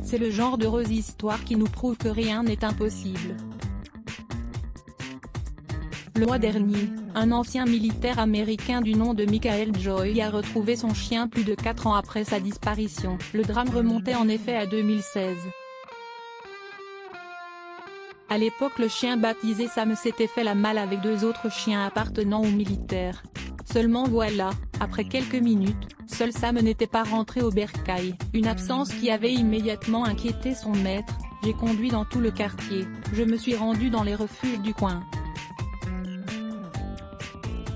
C'est le genre d'heureuse histoire qui nous prouve que rien n'est impossible. Le mois dernier, un ancien militaire américain du nom de Michael Joy a retrouvé son chien plus de 4 ans après sa disparition. Le drame remontait en effet à 2016. À l'époque, le chien baptisé Sam s'était fait la malle avec 2 autres chiens appartenant aux militaires. Seulement voilà, après quelques minutes, seul Sam n'était pas rentré au bercail, une absence qui avait immédiatement inquiété son maître. J'ai conduit dans tout le quartier, je me suis rendu dans les refuges du coin.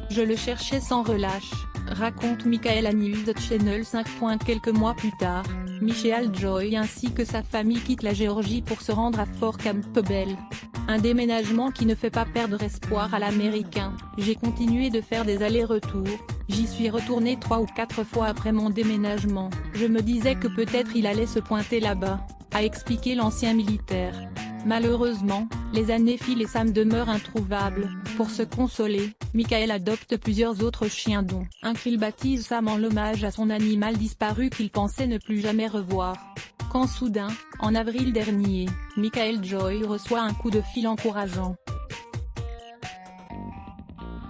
Je le cherchais sans relâche, raconte Michael à News Channel 5. Quelques mois plus tard, Michael Joy ainsi que sa famille quittent la Géorgie pour se rendre à Fort Campbell. Un déménagement qui ne fait pas perdre espoir à l'Américain. J'ai continué de faire des allers-retours, j'y suis retourné 3 ou 4 fois après mon déménagement. Je me disais que peut-être il allait se pointer là-bas, a expliqué l'ancien militaire. Malheureusement, les années filent et Sam demeure introuvable. Pour se consoler, Michael adopte plusieurs autres chiens dont un qu'il baptise Sam en l'hommage à son animal disparu qu'il pensait ne plus jamais revoir. Quand soudain, en avril dernier, Michael Joy reçoit un coup de fil encourageant.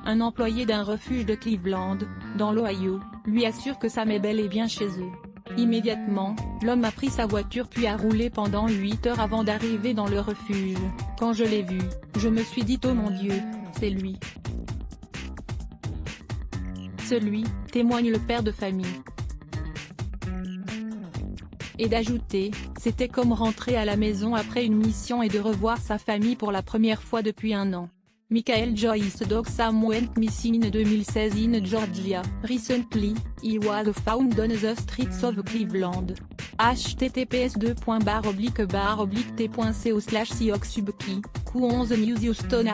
Un employé d'un refuge de Cleveland, dans l'Ohio, lui assure que Sam est bel et bien chez eux. Immédiatement, l'homme a pris sa voiture puis a roulé pendant 8 heures avant d'arriver dans le refuge. Quand je l'ai vu, je me suis dit oh mon Dieu, c'est lui. Celui, témoigne le père de famille. Et d'ajouter, c'était comme rentrer à la maison après une mission et de revoir sa famille pour la première fois depuis 1 an. Michael Joy's dog Sam went missing in 2016 in Georgia. Recently, he was found on the streets of Cleveland. https://t.co/sioxsubki, Q11 News Houston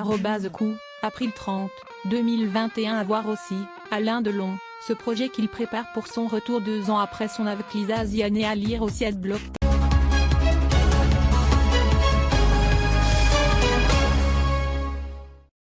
@Q, April 30, 2021. À voir aussi, Alain Delon, ce projet qu'il prépare pour son retour 2 ans après son avclisase. À lire aussi @blog